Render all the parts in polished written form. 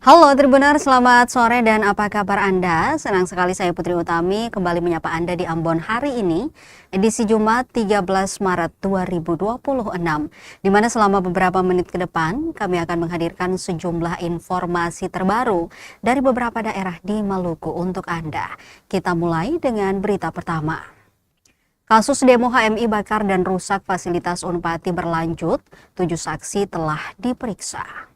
Halo Tribuners, selamat sore dan apa kabar Anda? Senang sekali saya Putri Utami kembali menyapa Anda di Ambon hari ini, edisi Jumat 13 Maret 2026, di mana selama beberapa menit ke depan kami akan menghadirkan sejumlah informasi terbaru dari beberapa daerah di Maluku untuk Anda. Kita mulai dengan berita pertama. Kasus demo HMI bakar dan rusak fasilitas Unpati berlanjut, 7 saksi telah diperiksa.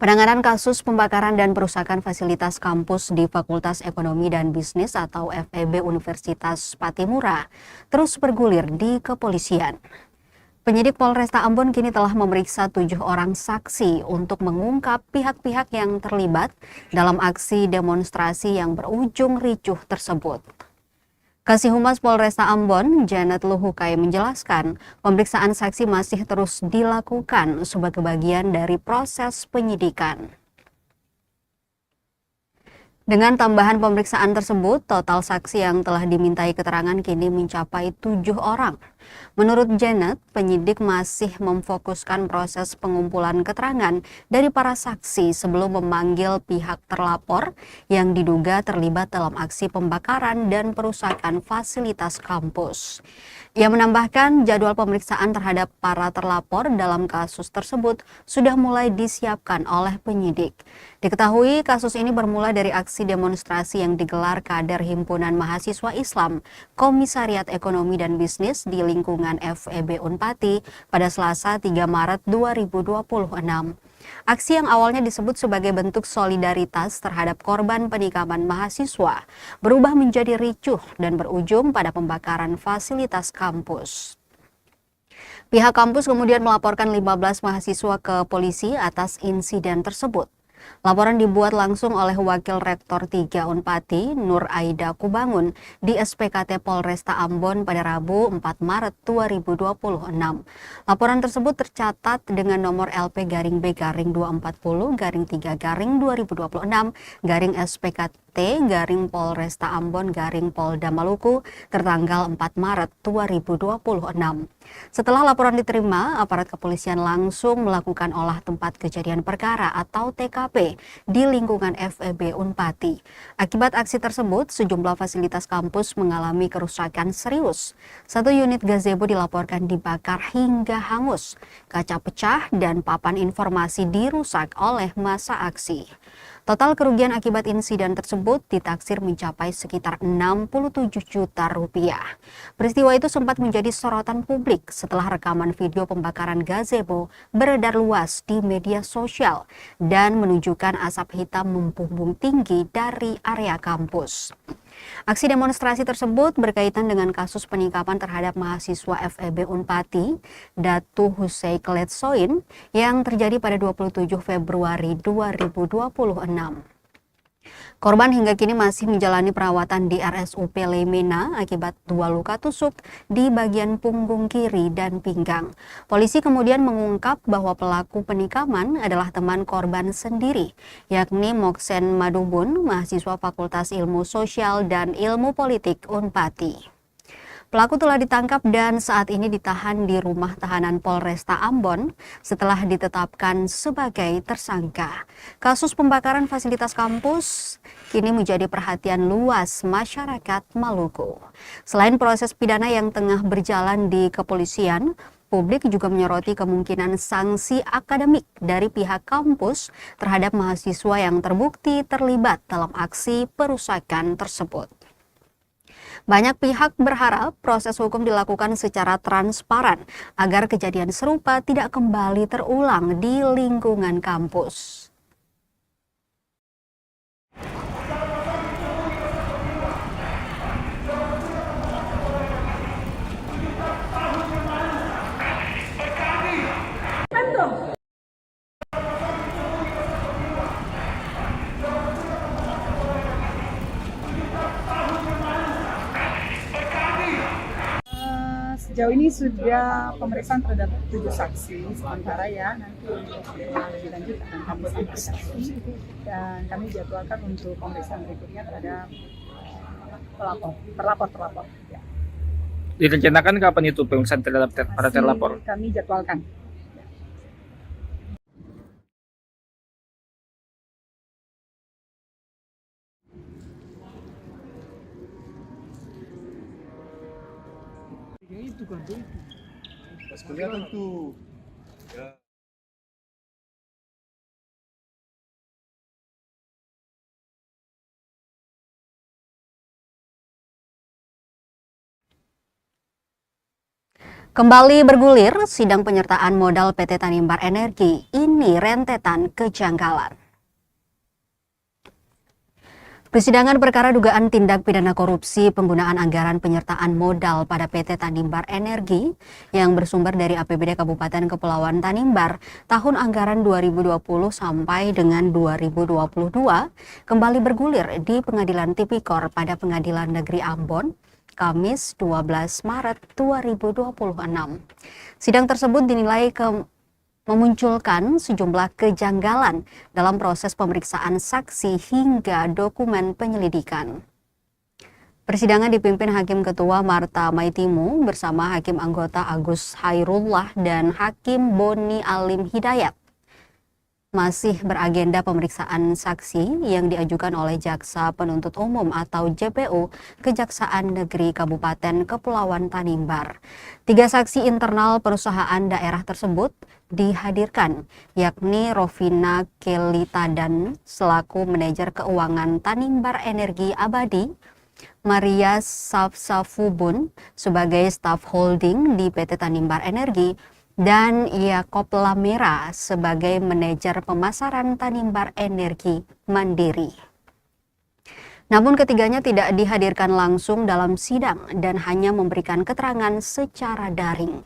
Penanganan kasus pembakaran dan perusakan fasilitas kampus di Fakultas Ekonomi dan Bisnis atau FEB Universitas Patimura terus bergulir di kepolisian. Penyidik Polresta Ambon kini telah memeriksa 7 orang saksi untuk mengungkap pihak-pihak yang terlibat dalam aksi demonstrasi yang berujung ricuh tersebut. Kasih Humas Polresta Ambon, Janet Luhukai menjelaskan, pemeriksaan saksi masih terus dilakukan sebagai bagian dari proses penyidikan. Dengan tambahan pemeriksaan tersebut, total saksi yang telah dimintai keterangan kini mencapai 7 orang. Menurut Janet, penyidik masih memfokuskan proses pengumpulan keterangan dari para saksi sebelum memanggil pihak terlapor yang diduga terlibat dalam aksi pembakaran dan perusakan fasilitas kampus. Ia menambahkan jadwal pemeriksaan terhadap para terlapor dalam kasus tersebut sudah mulai disiapkan oleh penyidik. Diketahui kasus ini bermula dari aksi demonstrasi yang digelar kader Himpunan Mahasiswa Islam Komisariat Ekonomi dan Bisnis di lingkungan FEB Unpati pada Selasa 3 Maret 2026. Aksi yang awalnya disebut sebagai bentuk solidaritas terhadap korban penikaman mahasiswa berubah menjadi ricuh dan berujung pada pembakaran fasilitas kampus. Pihak kampus kemudian melaporkan 15 mahasiswa ke polisi atas insiden tersebut. Laporan dibuat langsung oleh Wakil Rektor 3 Unpati, Nur Aida Kubangun, di SPKT Polresta Ambon pada Rabu 4 Maret 2026. Laporan tersebut tercatat dengan nomor LP-240-3-2026-SPKT-Polresta Ambon-Polda Maluku tertanggal 4 Maret 2026. Setelah laporan diterima, aparat kepolisian langsung melakukan olah tempat kejadian perkara atau TKP di lingkungan FEB Unpati. Akibat aksi tersebut, sejumlah fasilitas kampus mengalami kerusakan serius. 1 unit gazebo dilaporkan dibakar hingga hangus, kaca pecah dan papan informasi dirusak oleh massa aksi. Total kerugian akibat insiden tersebut ditaksir mencapai sekitar 67 juta rupiah. Peristiwa itu sempat menjadi sorotan publik setelah rekaman video pembakaran gazebo beredar luas di media sosial dan menunjukkan asap hitam membumbung tinggi dari area kampus. Aksi demonstrasi tersebut berkaitan dengan kasus penikaman terhadap mahasiswa FEB Unpati, Datu Hussein Kletsoin, yang terjadi pada 27 Februari 2026. Korban hingga kini masih menjalani perawatan di RSUP Lemena akibat 2 luka tusuk di bagian punggung kiri dan pinggang. Polisi kemudian mengungkap bahwa pelaku penikaman adalah teman korban sendiri, yakni Moksen Madubun, mahasiswa Fakultas Ilmu Sosial dan Ilmu Politik Unpati. Pelaku telah ditangkap dan saat ini ditahan di rumah tahanan Polresta Ambon setelah ditetapkan sebagai tersangka. Kasus pembakaran fasilitas kampus kini menjadi perhatian luas masyarakat Maluku. Selain proses pidana yang tengah berjalan di kepolisian, publik juga menyoroti kemungkinan sanksi akademik dari pihak kampus terhadap mahasiswa yang terbukti terlibat dalam aksi perusakan tersebut. Banyak pihak berharap proses hukum dilakukan secara transparan agar kejadian serupa tidak kembali terulang di lingkungan kampus. Sejauh ini sudah pemeriksaan terhadap 7 saksi, sementara ya nanti untuk lebih lanjut akan kami sampaikan dan kami jadwalkan untuk pemeriksaan berikutnya terhadap terlapor. Ya. Direncanakan kapan itu pemeriksaan terhadap para terlapor? Kami jadwalkan. itu kan tuh. Pas kelihatan tuh. Ya. Kembali bergulir, sidang penyertaan modal PT Tanimbar Energi ini rentetan kejanggalan. Persidangan perkara dugaan tindak pidana korupsi penggunaan anggaran penyertaan modal pada PT Tanimbar Energi yang bersumber dari APBD Kabupaten Kepulauan Tanimbar tahun anggaran 2020 sampai dengan 2022 kembali bergulir di Pengadilan Tipikor pada Pengadilan Negeri Ambon, Kamis 12 Maret 2026. Sidang tersebut dinilai memunculkan sejumlah kejanggalan dalam proses pemeriksaan saksi hingga dokumen penyelidikan. Persidangan dipimpin Hakim Ketua Marta Maitimu bersama Hakim Anggota Agus Hairullah dan Hakim Boni Alim Hidayat. Masih beragenda pemeriksaan saksi yang diajukan oleh Jaksa Penuntut Umum atau JPU Kejaksaan Negeri Kabupaten Kepulauan Tanimbar. 3 saksi internal perusahaan daerah tersebut dihadirkan, yakni Rovina Kelitadan selaku manajer keuangan Tanimbar Energi Abadi, Maria Safsafubun sebagai staf holding di PT Tanimbar Energi, dan Yakob Lamera sebagai manajer pemasaran Tanimbar Energi Mandiri. Namun ketiganya tidak dihadirkan langsung dalam sidang dan hanya memberikan keterangan secara daring.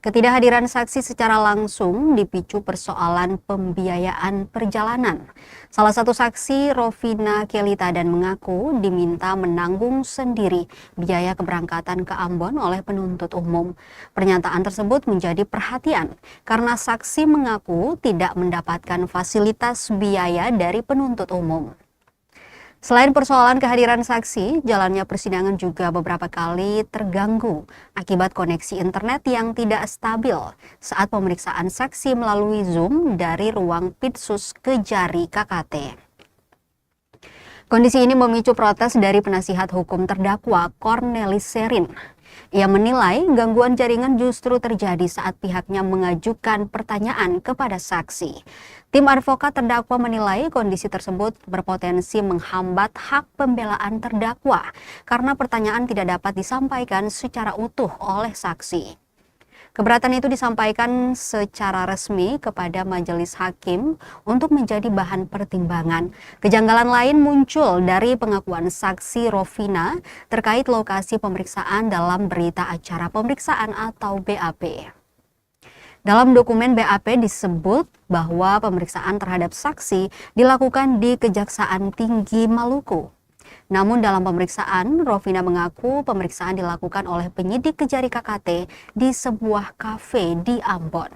Ketidakhadiran saksi secara langsung dipicu persoalan pembiayaan perjalanan. Salah satu saksi, Rovina Kelitadan, mengaku diminta menanggung sendiri biaya keberangkatan ke Ambon oleh penuntut umum. Pernyataan tersebut menjadi perhatian karena saksi mengaku tidak mendapatkan fasilitas biaya dari penuntut umum. Selain persoalan kehadiran saksi, jalannya persidangan juga beberapa kali terganggu akibat koneksi internet yang tidak stabil saat pemeriksaan saksi melalui Zoom dari ruang Pitsus Kejari KKT. Kondisi ini memicu protes dari penasihat hukum terdakwa Cornelis Serin. Ia menilai gangguan jaringan justru terjadi saat pihaknya mengajukan pertanyaan kepada saksi. Tim advokat terdakwa menilai kondisi tersebut berpotensi menghambat hak pembelaan terdakwa karena pertanyaan tidak dapat disampaikan secara utuh oleh saksi. Keberatan itu disampaikan secara resmi kepada majelis hakim untuk menjadi bahan pertimbangan. Kejanggalan lain muncul dari pengakuan saksi Rovina terkait lokasi pemeriksaan dalam berita acara pemeriksaan atau BAP. Dalam dokumen BAP disebut bahwa pemeriksaan terhadap saksi dilakukan di Kejaksaan Tinggi Maluku. Namun dalam pemeriksaan, Rovina mengaku pemeriksaan dilakukan oleh penyidik Kejari KKT di sebuah kafe di Ambon.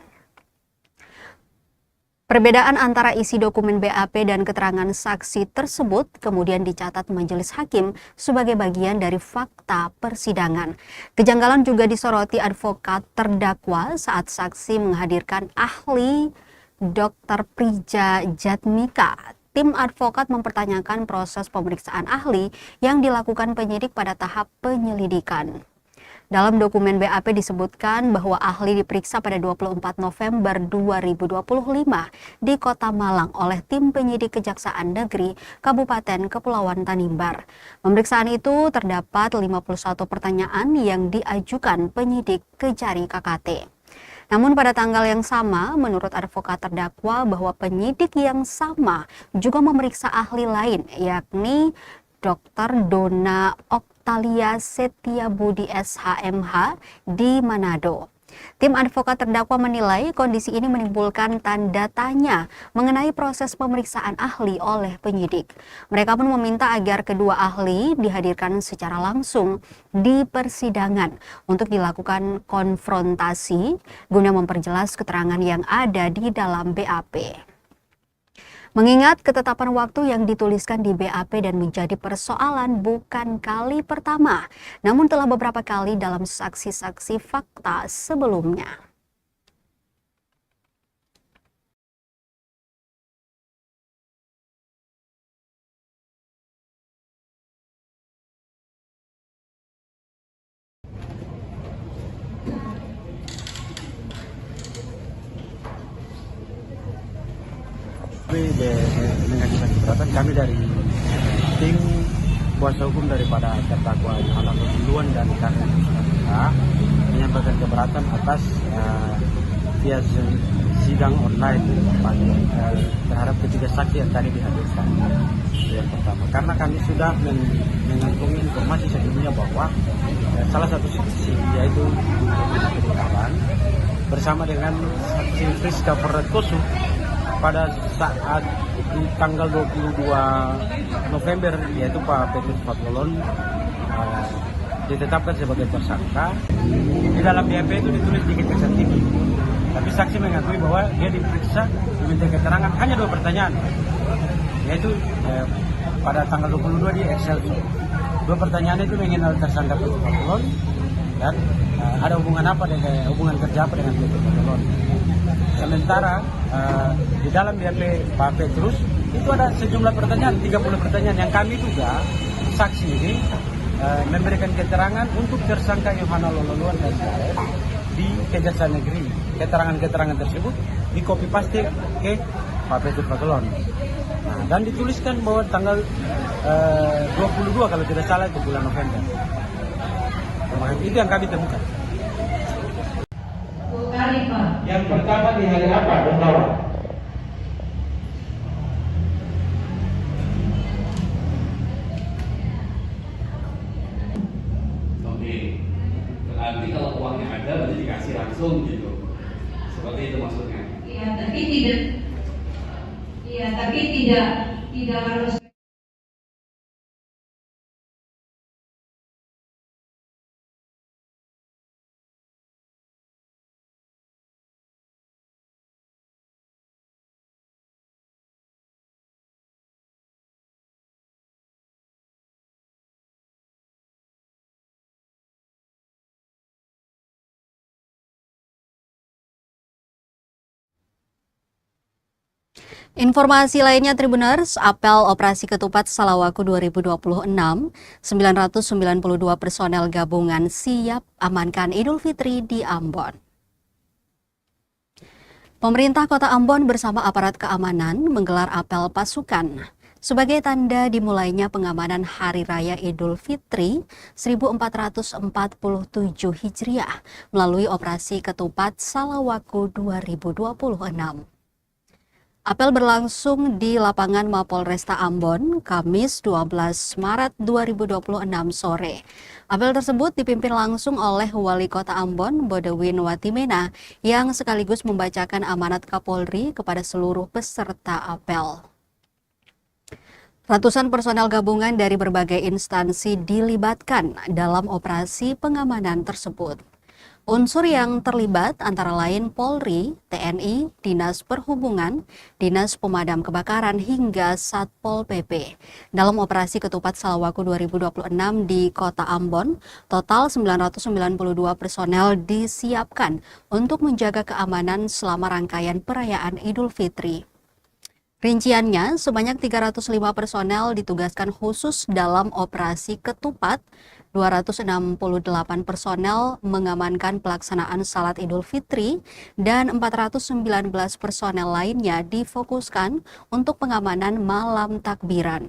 Perbedaan antara isi dokumen BAP dan keterangan saksi tersebut kemudian dicatat majelis hakim sebagai bagian dari fakta persidangan. Kejanggalan juga disoroti advokat terdakwa saat saksi menghadirkan ahli Dr. Prija Jatmika. Tim advokat mempertanyakan proses pemeriksaan ahli yang dilakukan penyidik pada tahap penyelidikan. Dalam dokumen BAP disebutkan bahwa ahli diperiksa pada 24 November 2025 di Kota Malang oleh tim penyidik Kejaksaan Negeri Kabupaten Kepulauan Tanimbar. Pemeriksaan itu terdapat 51 pertanyaan yang diajukan penyidik Kejari KKT. Namun pada tanggal yang sama, menurut advokat terdakwa bahwa penyidik yang sama juga memeriksa ahli lain, yakni Dr. Dona Oktalia Setiabudi SHMH di Manado. Tim advokat terdakwa menilai kondisi ini menimbulkan tanda tanya mengenai proses pemeriksaan ahli oleh penyidik. Mereka pun meminta agar kedua ahli dihadirkan secara langsung di persidangan untuk dilakukan konfrontasi guna memperjelas keterangan yang ada di dalam BAP. Mengingat ketetapan waktu yang dituliskan di BAP dan menjadi persoalan bukan kali pertama, namun telah beberapa kali dalam saksi-saksi fakta sebelumnya. mengakui mengajukan keberatan. Kami dari tim kuasa hukum daripada terdakwa Yohana Luluan dan Karna Pusaka menyampaikan keberatan atas via sidang online terhadap ketiga saksi yang tadi dihadirkan. Yang pertama, karena kami sudah mengantongi informasi sebelumnya bahwa salah satu saksi yaitu Kawan bersama dengan saksi Friska Perretkosu pada saat di tanggal 22 November yaitu Pak Petrus Fatlolon ditetapkan sebagai tersangka. Di dalam BAP itu ditulis di keterangan tinggi, tapi saksi mengakui bahwa dia diperiksa diminta keterangan hanya 2 pertanyaan, yaitu pada tanggal 22 di Excel. 2 pertanyaan itu mengenal tersangka Petrus Fatlolon dan ada hubungan apa dengan hubungan kerja apa dengan Petrus Fatlolon. Sementara di dalam BAP Pak Petrus itu ada sejumlah pertanyaan, 30 pertanyaan yang kami juga saksi ini memberikan keterangan untuk tersangka Yohana Luluan dan Saref di Kejaksaan Negeri. Keterangan-keterangan tersebut di copy paste ke Pak Petrus Fatlolon. Nah, dan dituliskan bahwa tanggal 22 kalau tidak salah itu bulan November. Itu yang kami temukan. Yang pertama di hari apa, Bapak? Oke, berarti kalau uangnya ada berarti dikasih langsung gitu, seperti itu maksudnya? Iya, tapi tidak harus. Informasi lainnya Tribuners, apel Operasi Ketupat Salawaku 2026, 992 personel gabungan siap amankan Idul Fitri di Ambon. Pemerintah Kota Ambon bersama aparat keamanan menggelar apel pasukan sebagai tanda dimulainya pengamanan Hari Raya Idul Fitri 1447 Hijriah melalui Operasi Ketupat Salawaku 2026. Apel berlangsung di lapangan Mapolresta Ambon, Kamis 12 Maret 2026 sore. Apel tersebut dipimpin langsung oleh Wali Kota Ambon, Bodewin Watimena, yang sekaligus membacakan amanat Kapolri kepada seluruh peserta apel. Ratusan personel gabungan dari berbagai instansi dilibatkan dalam operasi pengamanan tersebut. Unsur yang terlibat antara lain Polri, TNI, Dinas Perhubungan, Dinas Pemadam Kebakaran hingga Satpol PP. Dalam operasi Ketupat Salawaku 2026 di Kota Ambon, total 992 personel disiapkan untuk menjaga keamanan selama rangkaian perayaan Idul Fitri. Rinciannya, sebanyak 305 personel ditugaskan khusus dalam operasi Ketupat, 268 personel mengamankan pelaksanaan Salat Idul Fitri, dan 419 personel lainnya difokuskan untuk pengamanan malam takbiran.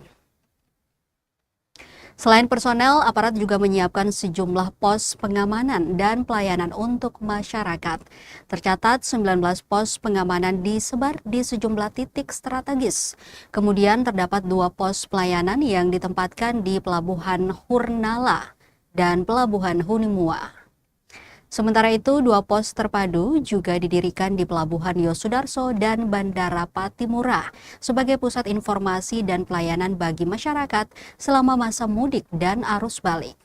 Selain personel, aparat juga menyiapkan sejumlah pos pengamanan dan pelayanan untuk masyarakat. Tercatat 19 pos pengamanan disebar di sejumlah titik strategis. Kemudian terdapat 2 pos pelayanan yang ditempatkan di Pelabuhan Hurnala dan Pelabuhan Hunimua. Sementara itu, 2 pos terpadu juga didirikan di Pelabuhan Yosudarso dan Bandara Patimura sebagai pusat informasi dan pelayanan bagi masyarakat selama masa mudik dan arus balik.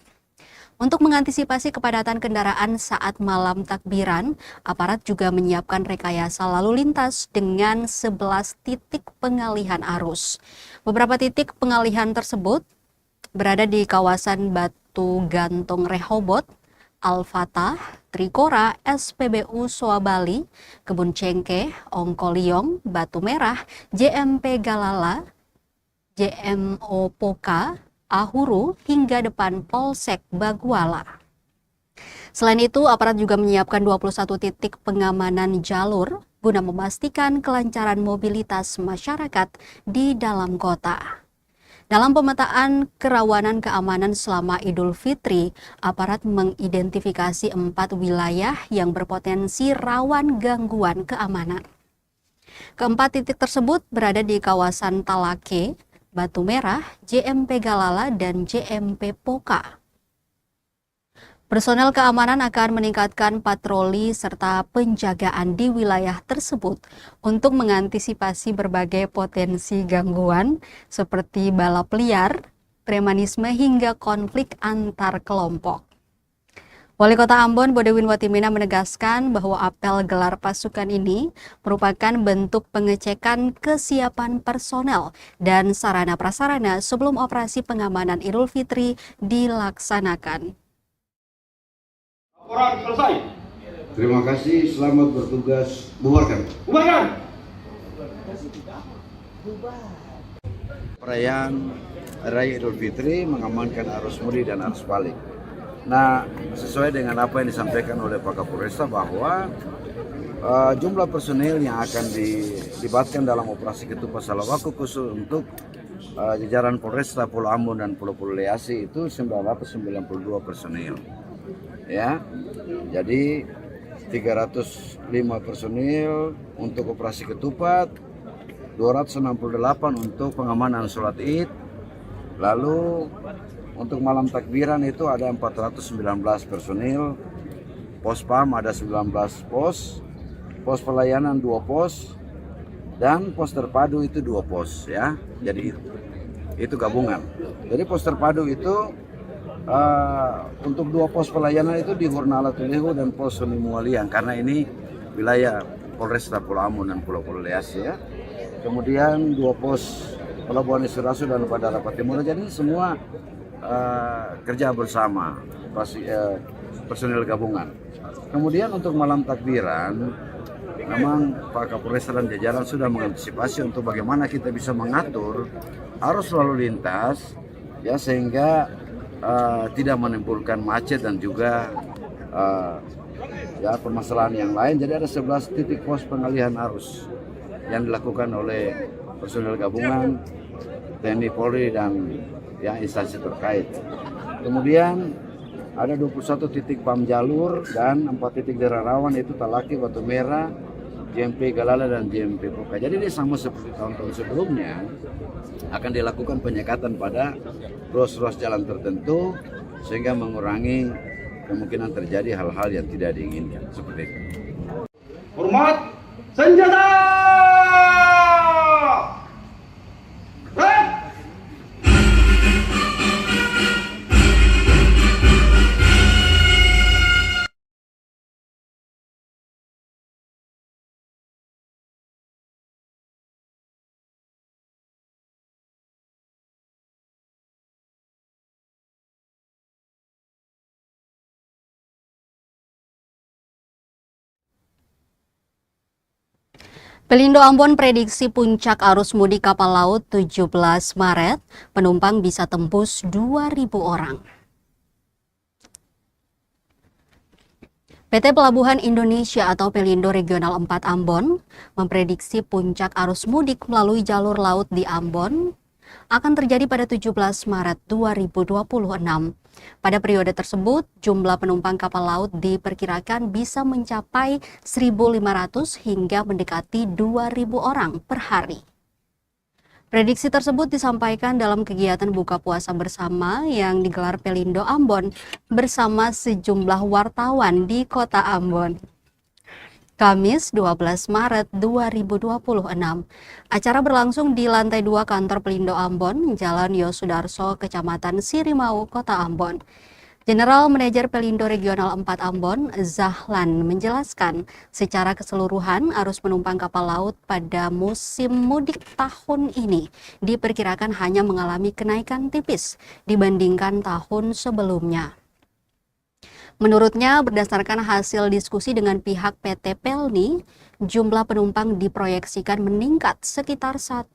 Untuk mengantisipasi kepadatan kendaraan saat malam takbiran, aparat juga menyiapkan rekayasa lalu lintas dengan 11 titik pengalihan arus. Beberapa titik pengalihan tersebut berada di kawasan Batu Gantung Rehobot, Al-Fatah, Trikora, SPBU Soabali, Kebun Cengkeh, Ongkoliong, Batu Merah, JMP Galala, JMO Poka, Ahuru, hingga depan Polsek Baguala. Selain itu, aparat juga menyiapkan 21 titik pengamanan jalur guna memastikan kelancaran mobilitas masyarakat di dalam kota. Dalam pemetaan kerawanan keamanan selama Idul Fitri, aparat mengidentifikasi 4 wilayah yang berpotensi rawan gangguan keamanan. Keempat titik tersebut berada di kawasan Talake, Batu Merah, JMP Galala, dan JMP Poka. Personel keamanan akan meningkatkan patroli serta penjagaan di wilayah tersebut untuk mengantisipasi berbagai potensi gangguan seperti balap liar, premanisme hingga konflik antar kelompok. Wali Kota Ambon Bodewin Watimena menegaskan bahwa apel gelar pasukan ini merupakan bentuk pengecekan kesiapan personel dan sarana prasarana sebelum operasi pengamanan Idul Fitri dilaksanakan. Laporan selesai. Terima kasih, selamat bertugas. Bubarkan. Bubarkan. Perayaan Raya Idul Fitri mengamankan arus mudik dan arus balik. Nah, sesuai dengan apa yang disampaikan oleh Pak Kapolresta bahwa jumlah personil yang akan dilibatkan dalam operasi Ketupat Salawaku khusus untuk jajaran Polresta, Pulau Ambon dan Pulau Leasi itu 992 personil. Ya, jadi 305 personil untuk operasi Ketupat, 268 untuk pengamanan sholat Id, lalu untuk malam takbiran itu ada 419 personil, pos PAM ada 19 pos pelayanan 2 pos, dan pos terpadu itu 2 pos ya. Jadi itu gabungan. Jadi pos terpadu itu untuk 2 pos pelayanan itu di Hurnala Tulehu dan pos Sunimualian karena ini wilayah Polresta Pulau Ambon dan Pulau Leasi ya. Kemudian 2 pos Pelabuhan Isurasu dan Padara Timur. Jadi semua kerja bersama personil gabungan. Kemudian untuk malam takbiran memang Pak Kapolresta dan jajaran sudah mengantisipasi untuk bagaimana kita bisa mengatur arus lalu lintas ya sehingga tidak menimbulkan macet dan juga ya permasalahan yang lain. Jadi ada 11 titik pos pengalihan arus yang dilakukan oleh personel gabungan TNI Polri dan ya instansi terkait. Kemudian ada 21 titik PAM jalur dan 4 titik daerah rawan yaitu Talaki, Batu Merah, JMP Galala dan JMP Poka. Jadi ini sama seperti tahun-tahun sebelumnya akan dilakukan penyekatan pada ruas-ruas jalan tertentu sehingga mengurangi kemungkinan terjadi hal-hal yang tidak diinginkan seperti itu. Hormat senjata. Pelindo Ambon prediksi puncak arus mudik kapal laut 17 Maret, penumpang bisa tembus 2.000 orang. PT Pelabuhan Indonesia atau Pelindo Regional 4 Ambon memprediksi puncak arus mudik melalui jalur laut di Ambon akan terjadi pada 17 Maret 2026. Pada periode tersebut, jumlah penumpang kapal laut diperkirakan bisa mencapai 1.500 hingga mendekati 2.000 orang per hari. Prediksi tersebut disampaikan dalam kegiatan buka puasa bersama yang digelar Pelindo Ambon bersama sejumlah wartawan di Kota Ambon. Kamis 12 Maret 2026. Acara berlangsung di lantai 2 kantor Pelindo Ambon, Jalan Yosudarso, Kecamatan Sirimau, Kota Ambon. General Manajer Pelindo Regional 4 Ambon, Zahlan, menjelaskan secara keseluruhan arus penumpang kapal laut pada musim mudik tahun ini diperkirakan hanya mengalami kenaikan tipis dibandingkan tahun sebelumnya. Menurutnya, berdasarkan hasil diskusi dengan pihak PT Pelni, jumlah penumpang diproyeksikan meningkat sekitar 1%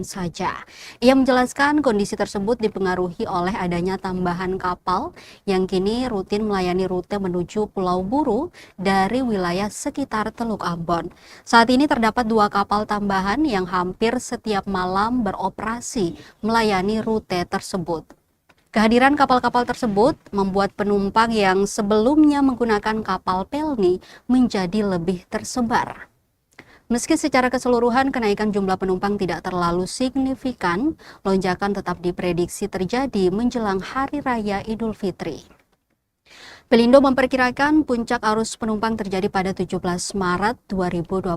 saja. Ia menjelaskan kondisi tersebut dipengaruhi oleh adanya tambahan kapal yang kini rutin melayani rute menuju Pulau Buru dari wilayah sekitar Teluk Ambon. Saat ini terdapat 2 kapal tambahan yang hampir setiap malam beroperasi melayani rute tersebut. Kehadiran kapal-kapal tersebut membuat penumpang yang sebelumnya menggunakan kapal Pelni menjadi lebih tersebar. Meski secara keseluruhan kenaikan jumlah penumpang tidak terlalu signifikan, lonjakan tetap diprediksi terjadi menjelang Hari Raya Idul Fitri. Pelindo memperkirakan puncak arus penumpang terjadi pada 17 Maret 2026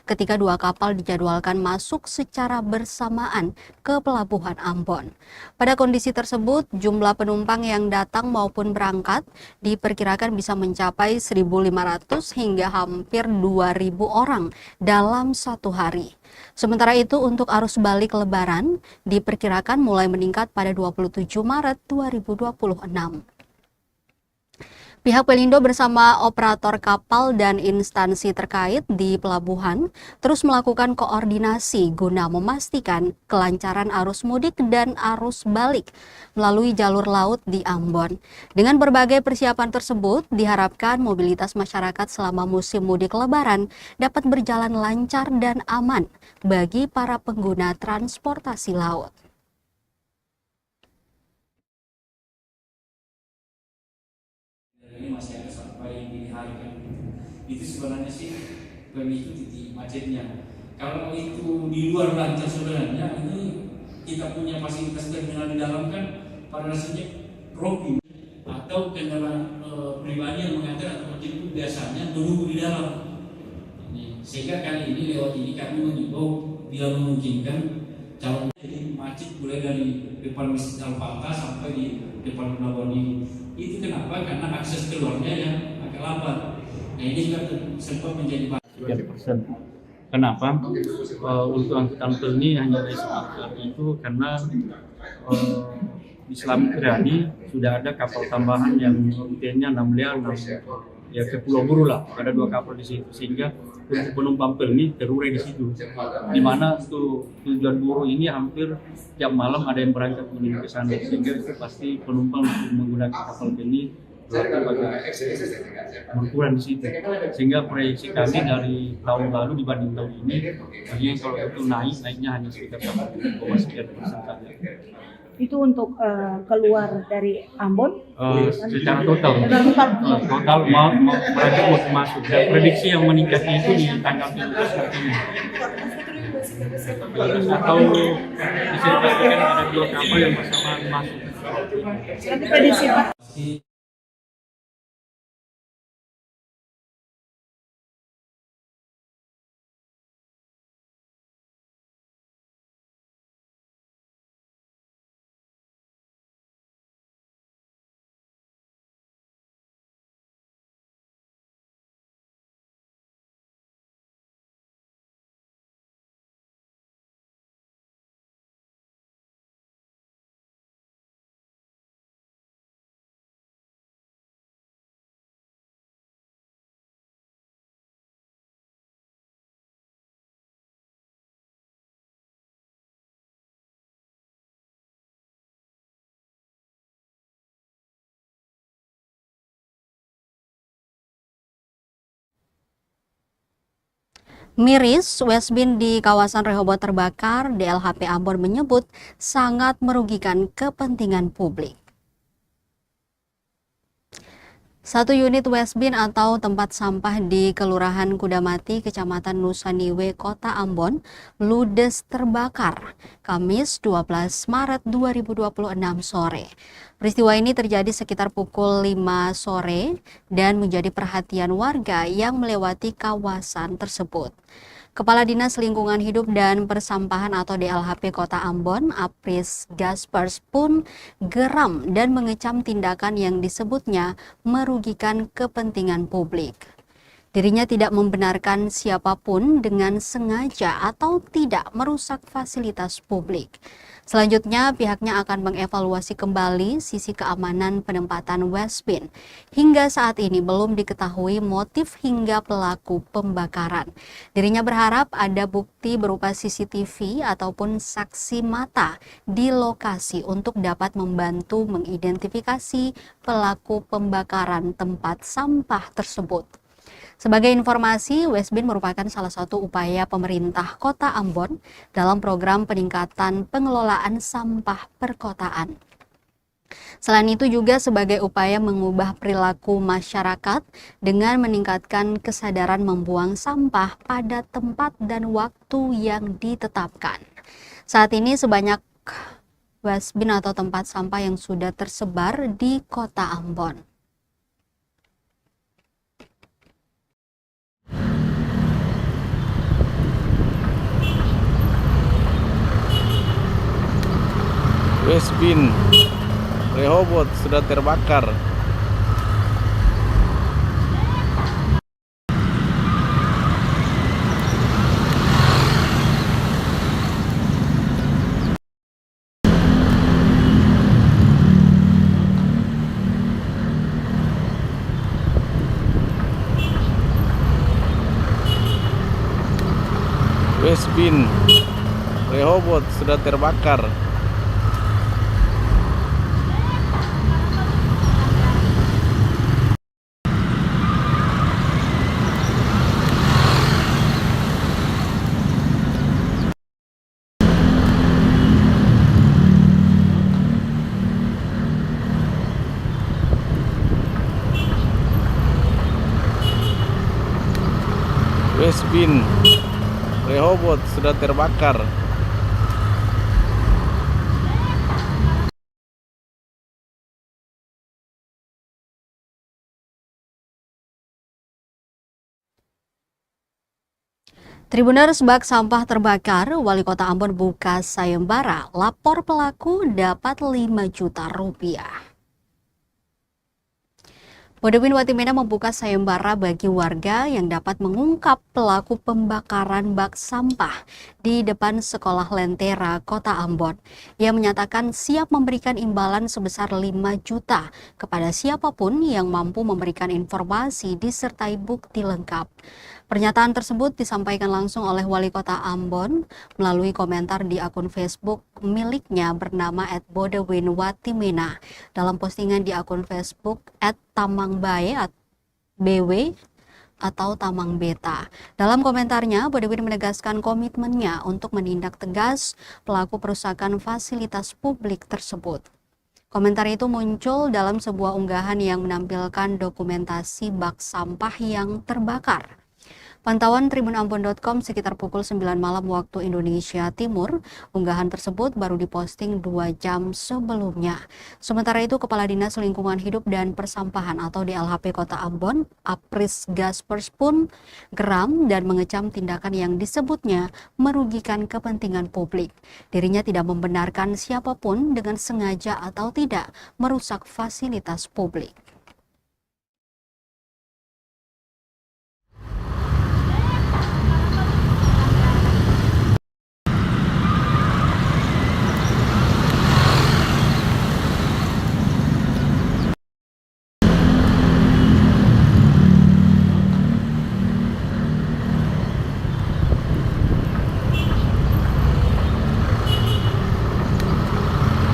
ketika 2 kapal dijadwalkan masuk secara bersamaan ke Pelabuhan Ambon. Pada kondisi tersebut, jumlah penumpang yang datang maupun berangkat diperkirakan bisa mencapai 1.500 hingga hampir 2.000 orang dalam satu hari. Sementara itu, untuk arus balik Lebaran diperkirakan mulai meningkat pada 27 Maret 2026. Pihak Pelindo bersama operator kapal dan instansi terkait di pelabuhan terus melakukan koordinasi guna memastikan kelancaran arus mudik dan arus balik melalui jalur laut di Ambon. Dengan berbagai persiapan tersebut, diharapkan mobilitas masyarakat selama musim mudik Lebaran dapat berjalan lancar dan aman bagi para pengguna transportasi laut. Ini masih ada sampai dini hari kan. Itu sebenarnya sih pemicu titik macetnya. Kalau itu di luar lancar sebenarnya, ini kita punya fasilitas terminal di dalam kan pada dasarnya dropping atau kendaraan pribadi yang mengantar atau menjemput biasanya menunggu di dalam. Sehingga kali ini lewat ini kami mengimbau bila memungkinkan calon jadi macet mulai dari depan Masjid Al-Fatah sampai di depan pelabuhan ini. Itu kenapa? Karena akses keluarnya yang agak lambat. Nah ini juga sempat menjadi 3%. Kenapa? Untuk angkutan Pelni hanya sekitar itu karena di Selamat Riyadi sudah ada kapal tambahan yang rutenya 6 liar ya ke Pulau Buru lah. Ada 2 kapal di situ sehingga untuk penumpang Pelni terurai di situ. Di mana untuk tujuan Buru ini hampir tiap malam ada yang berangkat menuju ke sana sehingga itu pasti penumpang untuk menggunakan kapal Pelni agak berkurang di situ. Sehingga proyeksi kami dari tahun lalu dibanding tahun ini, artinya kalau itu naiknya hanya sekitar 1,9% saja. Itu untuk keluar dari Ambon? Secara total mau mereka mau masuk. Dan prediksi yang meningkatnya itu di tanggal 17 nantinya. Atau bisa dipastikan ada 2 kapal yang bersamaan masuk. Nanti prediksi Pak. Miris, Westbin di kawasan Rehoboth terbakar, DLHP Ambon menyebut sangat merugikan kepentingan publik. 1 unit Westbin atau tempat sampah di Kelurahan Kudamati, Kecamatan Nusaniwe, Kota Ambon, ludes terbakar Kamis 12 Maret 2026 sore. Peristiwa ini terjadi sekitar pukul 5 sore dan menjadi perhatian warga yang melewati kawasan tersebut. Kepala Dinas Lingkungan Hidup dan Persampahan atau DLHP Kota Ambon, Apris Gaspers pun geram dan mengecam tindakan yang disebutnya merugikan kepentingan publik. Dirinya tidak membenarkan siapapun dengan sengaja atau tidak merusak fasilitas publik. Selanjutnya, pihaknya akan mengevaluasi kembali sisi keamanan penempatan West Bin. Hingga saat ini belum diketahui motif hingga pelaku pembakaran. Dirinya berharap ada bukti berupa CCTV ataupun saksi mata di lokasi untuk dapat membantu mengidentifikasi pelaku pembakaran tempat sampah tersebut. Sebagai informasi, West Bin merupakan salah satu upaya pemerintah Kota Ambon dalam program peningkatan pengelolaan sampah perkotaan. Selain itu juga sebagai upaya mengubah perilaku masyarakat dengan meningkatkan kesadaran membuang sampah pada tempat dan waktu yang ditetapkan. Saat ini sebanyak West Bin atau tempat sampah yang sudah tersebar di Kota Ambon. West Bin Rehoboth sudah terbakar. West Bin Rehoboth sudah terbakar. West Bin Rehoboth sudah terbakar. Tribuners, bak sampah terbakar, Wali Kota Ambon buka sayembara, lapor pelaku dapat 5 juta rupiah. Bodewin Watimena membuka sayembara bagi warga yang dapat mengungkap pelaku pembakaran bak sampah di depan Sekolah Lentera, Kota Ambon. Ia menyatakan siap memberikan imbalan sebesar 5 juta kepada siapapun yang mampu memberikan informasi disertai bukti lengkap. Pernyataan tersebut disampaikan langsung oleh Wali Kota Ambon melalui komentar di akun Facebook miliknya bernama @Bodewin Watimena. Dalam postingan di akun Facebook @Tamangbae BW atau Tamang Beta. Dalam komentarnya, Bodewin menegaskan komitmennya untuk menindak tegas pelaku perusakan fasilitas publik tersebut. Komentar itu muncul dalam sebuah unggahan yang menampilkan dokumentasi bak sampah yang terbakar. Pantauan tribunambon.com sekitar pukul 9 malam waktu Indonesia Timur, unggahan tersebut baru diposting 2 jam sebelumnya. Sementara itu, Kepala Dinas Lingkungan Hidup dan Persampahan atau DLHP Kota Ambon, Apris Gaspers pun geram dan mengecam tindakan yang disebutnya merugikan kepentingan publik. Dirinya tidak membenarkan siapapun dengan sengaja atau tidak merusak fasilitas publik.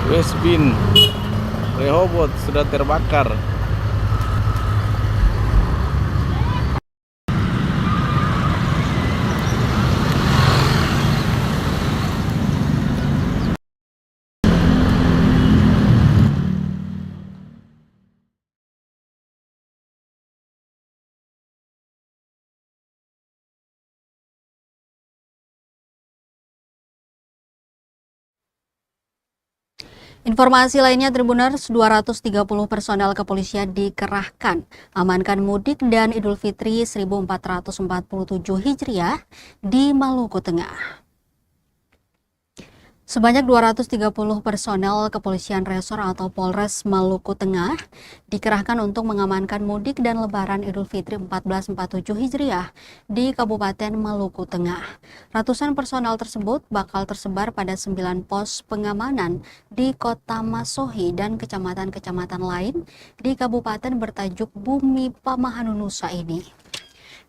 West Bin Rehoboth sudah terbakar. Informasi lainnya, Tribuners, 230 personel kepolisian dikerahkan amankan mudik dan Idul Fitri 1447 Hijriah di Maluku Tengah. Sebanyak 230 personel kepolisian resor atau Polres Maluku Tengah dikerahkan untuk mengamankan mudik dan lebaran Idul Fitri 1447 Hijriah di Kabupaten Maluku Tengah. Ratusan personel tersebut bakal tersebar pada 9 pos pengamanan di Kota Masohi dan kecamatan-kecamatan lain di kabupaten bertajuk Bumi Pamahanunusa ini.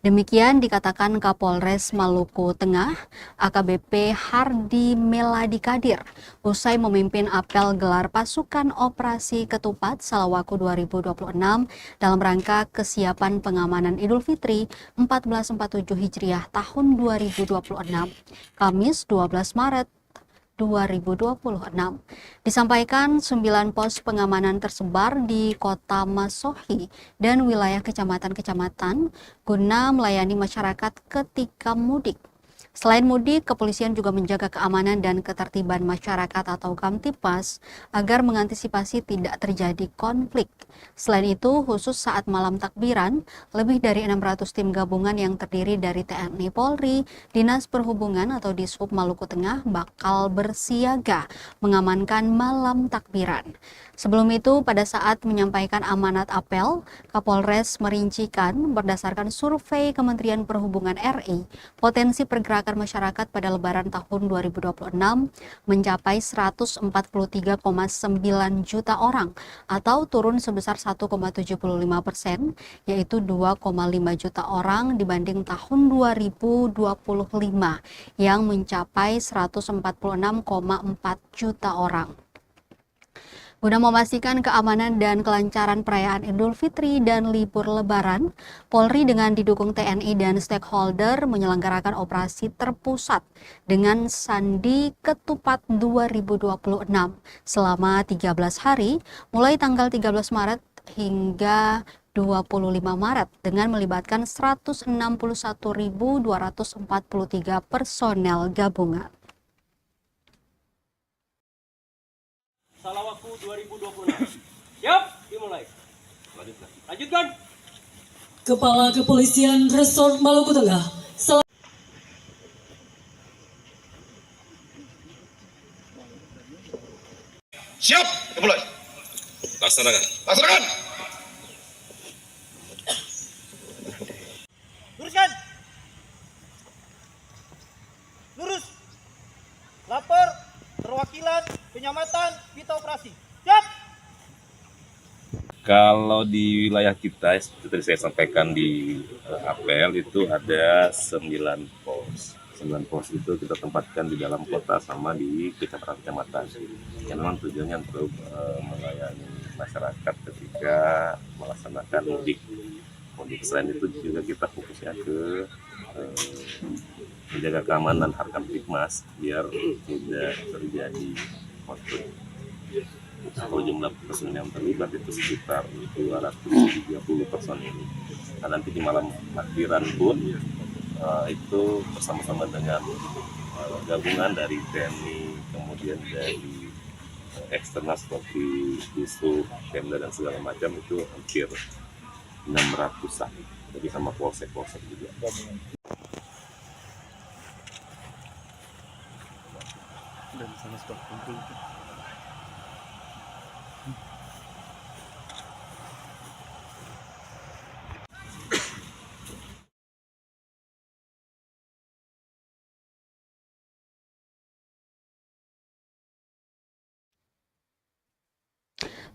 Demikian dikatakan Kapolres Maluku Tengah, AKBP Hardi Meladi Kadir, usai memimpin apel gelar pasukan operasi Ketupat Salawaku 2026 dalam rangka kesiapan pengamanan Idul Fitri 1447 Hijriah tahun 2026, Kamis 12 Maret 2026. Disampaikan 9 pos pengamanan tersebar di Kota Masohi dan wilayah kecamatan-kecamatan guna melayani masyarakat ketika mudik. Selain mudik, kepolisian juga menjaga keamanan dan ketertiban masyarakat atau Kamtipas agar mengantisipasi tidak terjadi konflik. Selain itu, khusus saat malam takbiran, lebih dari 600 tim gabungan yang terdiri dari TNI Polri, Dinas Perhubungan atau Dishub Maluku Tengah bakal bersiaga mengamankan malam takbiran. Sebelum itu, pada saat menyampaikan amanat apel, Kapolres merincikan berdasarkan survei Kementerian Perhubungan RI, potensi pergerakan masyarakat pada Lebaran tahun 2026 mencapai 143,9 juta orang atau turun sebesar 1,75%, yaitu 2,5 juta orang dibanding tahun 2025 yang mencapai 146,4 juta orang. Guna memastikan keamanan dan kelancaran perayaan Idul Fitri dan libur Lebaran, Polri dengan didukung TNI dan stakeholder menyelenggarakan operasi terpusat dengan Sandi Ketupat 2026 selama 13 hari mulai tanggal 13 Maret hingga 25 Maret dengan melibatkan 161.243 personel gabungan. Salawaku 2026. Siap, dimulai. Lanjutkan. Kepala Kepolisian Resort Maluku Tengah. Siap, dimulai. Laksanakan. Laksanakan. Luruskan. Lurus. Lapor perwakilan penyamatan kita operasi. Siap. Kalau di wilayah kita, seperti saya sampaikan di apel, itu ada 9 pos. 9 pos itu kita tempatkan di dalam kota sama di kecamatan-kecamatan. Yang memang tujuannya untuk melayani masyarakat ketika melaksanakan mudik. Selain itu juga kita fokusnya ke menjaga keamanan Harkamtibmas biar tidak terjadi konflik. Kalau jumlah personil yang terlibat itu sekitar 230 personil. Nah, nanti di malam takbiran pun itu bersama-sama dengan gabungan dari TNI, kemudian dari eksternal seperti Dishub, Pemda dan segala macam itu hampir 600-an. Jadi sama polsek-polsek juga. Dan sama spot kumpul itu.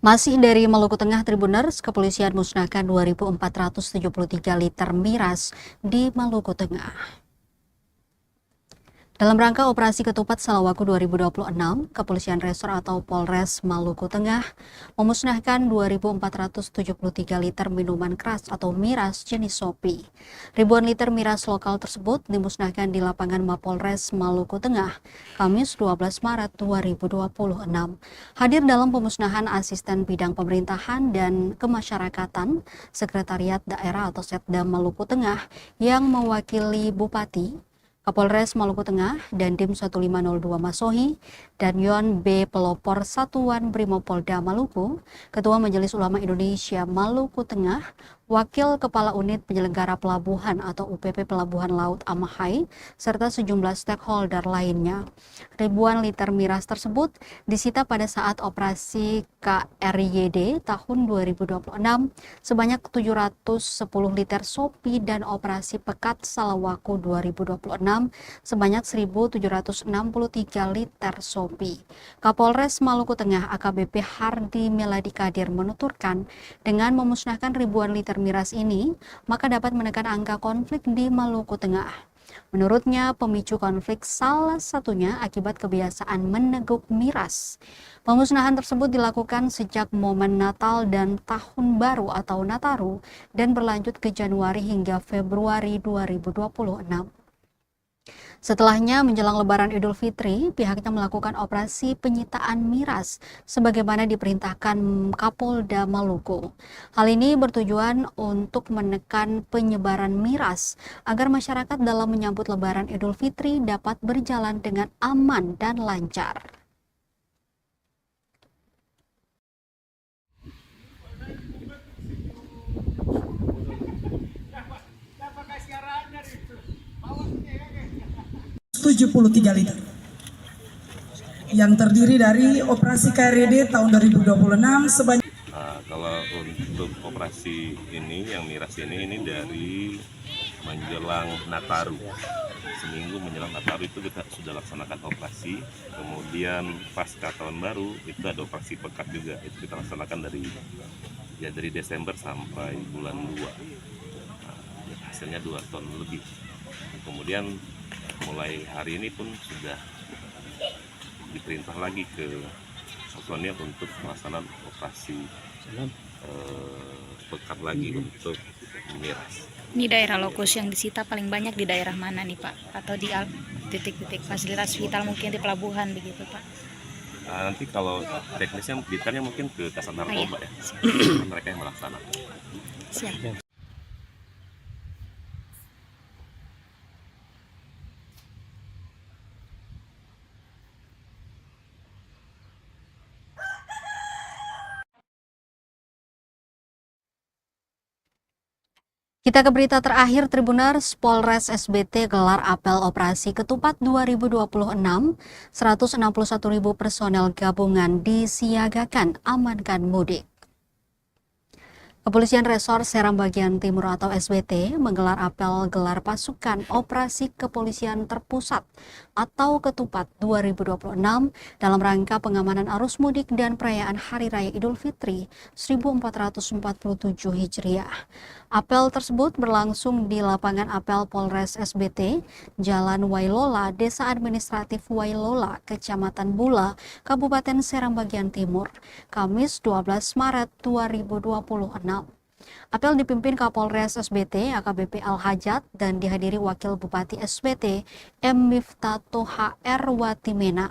Masih dari Maluku Tengah, Tribuners, kepolisian musnahkan 2.473 liter miras di Maluku Tengah. Dalam rangka operasi Ketupat Salawaku 2026, Kepolisian Resor atau Polres Maluku Tengah memusnahkan 2.473 liter minuman keras atau miras jenis Sopi. Ribuan liter miras lokal tersebut dimusnahkan di lapangan Mapolres Maluku Tengah, Kamis 12 Maret 2026. Hadir dalam pemusnahan Asisten Bidang Pemerintahan dan Kemasyarakatan, Sekretariat Daerah atau Setda Maluku Tengah yang mewakili Bupati, Kapolres Maluku Tengah, Dandim 1502 Masohi, dan Yon B. Pelopor Satuan Brimopolda Maluku, Ketua Majelis Ulama Indonesia Maluku Tengah, Wakil Kepala Unit Penyelenggara Pelabuhan atau UPP Pelabuhan Laut Amahai, serta sejumlah stakeholder lainnya. Ribuan liter miras tersebut disita pada saat operasi KRYD tahun 2026 sebanyak 710 liter sopi dan operasi Pekat Salawaku 2026 sebanyak 1.763 liter sopi. Kapolres Maluku Tengah AKBP Hardi Meladi Kadir menuturkan dengan memusnahkan ribuan liter miras ini, maka dapat menekan angka konflik di Maluku Tengah. Menurutnya, pemicu konflik salah satunya akibat kebiasaan meneguk miras. Pemusnahan tersebut dilakukan sejak momen Natal dan Tahun Baru atau Nataru dan berlanjut ke Januari hingga Februari 2026. Setelahnya, menjelang Lebaran Idul Fitri, pihaknya melakukan operasi penyitaan miras sebagaimana diperintahkan Kapolda Maluku. Hal ini bertujuan untuk menekan penyebaran miras agar masyarakat dalam menyambut Lebaran Idul Fitri dapat berjalan dengan aman dan lancar. liter yang terdiri dari operasi KRD tahun 2026 sebanyak kalau untuk operasi ini yang miras ini dari menjelang Nataru, seminggu menjelang Nataru itu kita sudah laksanakan operasi. Kemudian pasca tahun baru itu ada operasi Pekat juga, itu kita laksanakan dari Desember sampai bulan 2. Hasilnya 2 ton lebih. Kemudian mulai hari ini pun sudah diperintah lagi ke personil untuk melaksanakan operasi Pekat lagi untuk miras. Ini daerah lokus yang disita paling banyak di daerah mana nih Pak? Atau di titik-titik fasilitas vital mungkin di pelabuhan begitu Pak? Nanti kalau teknisnya detailnya mungkin ke Kasat Narkoba ya, mereka yang melaksanakan. Siap. Kita ke berita terakhir, Tribuners. Polres SBT gelar apel operasi Ketupat 2026. 161.000 personel gabungan disiagakan amankan mudik. Kepolisian Resor Seram Bagian Timur atau SBT menggelar apel gelar pasukan Operasi Kepolisian Terpusat atau Ketupat 2026 dalam rangka pengamanan arus mudik dan perayaan Hari Raya Idul Fitri 1447 Hijriah. Apel tersebut berlangsung di lapangan apel Polres SBT, Jalan Wailola, Desa Administratif Wailola, Kecamatan Bula, Kabupaten Seram Bagian Timur, Kamis 12 Maret 2026. Apel dipimpin Kapolres SBT AKBP Al-Hajat dan dihadiri Wakil Bupati SBT M. Miftato HR Watimena.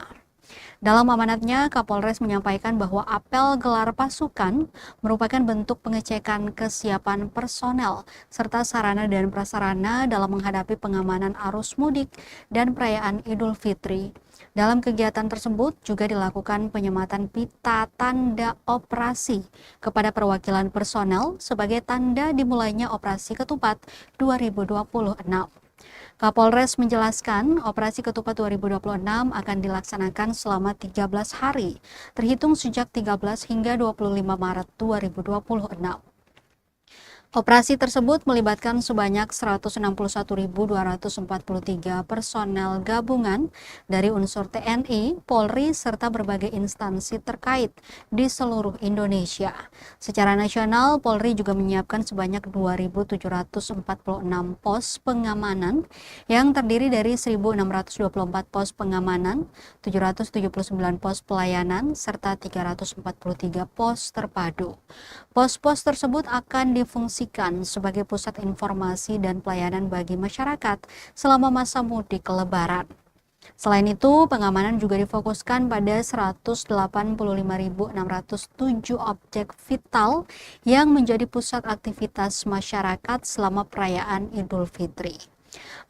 Dalam amanatnya, Kapolres menyampaikan bahwa apel gelar pasukan merupakan bentuk pengecekan kesiapan personel serta sarana dan prasarana dalam menghadapi pengamanan arus mudik dan perayaan Idul Fitri. Dalam kegiatan tersebut juga dilakukan penyematan pita tanda operasi kepada perwakilan personel sebagai tanda dimulainya operasi Ketupat 2026. Kapolres menjelaskan operasi Ketupat 2026 akan dilaksanakan selama 13 hari, terhitung sejak 13 hingga 25 Maret 2026. Operasi tersebut melibatkan sebanyak 161.243 personel gabungan dari unsur TNI, Polri, serta berbagai instansi terkait di seluruh Indonesia. Secara nasional, Polri juga menyiapkan sebanyak 2.746 pos pengamanan yang terdiri dari 1.624 pos pengamanan, 779 pos pelayanan, serta 343 pos terpadu. Pos-pos tersebut akan difungsikan sebagai pusat informasi dan pelayanan bagi masyarakat selama masa mudik Lebaran. Selain itu, pengamanan juga difokuskan pada 185.607 objek vital yang menjadi pusat aktivitas masyarakat selama perayaan Idul Fitri.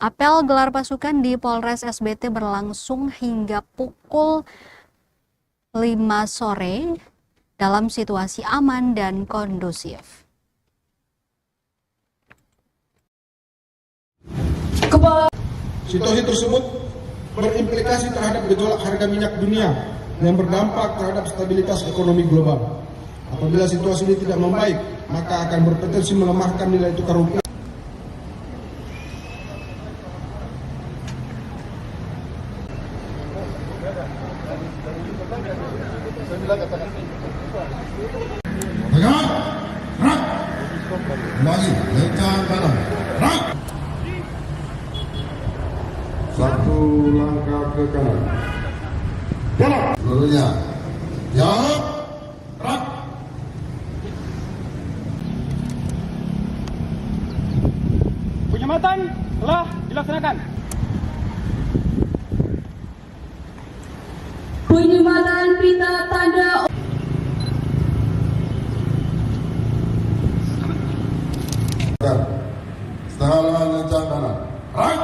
Apel gelar pasukan di Polres SBT berlangsung hingga pukul 5 sore dalam situasi aman dan kondusif. Situasi tersebut berimplikasi terhadap gejolak harga minyak dunia yang berdampak terhadap stabilitas ekonomi global. Apabila situasi ini tidak membaik, maka akan berpotensi melemahkan nilai tukar rupiah. Tegak, rak, kembali, lencang kanan, rak. Satu langkah ke kanan. Jalan. Seluruhnya. Jalan. Rak. Penyematan telah dilaksanakan. Penyematan pita tanda Setengah lencang kanan. Rak.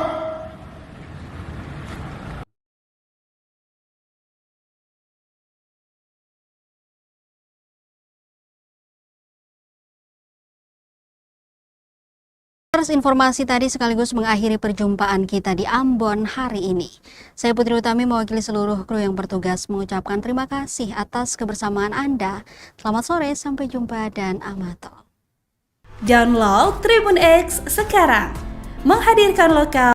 Informasi tadi sekaligus mengakhiri perjumpaan kita di Ambon hari ini. Saya Putri Utami mewakili seluruh kru yang bertugas mengucapkan terima kasih atas kebersamaan Anda. Selamat sore, sampai jumpa dan amato. Download Tribun X sekarang, menghadirkan lokal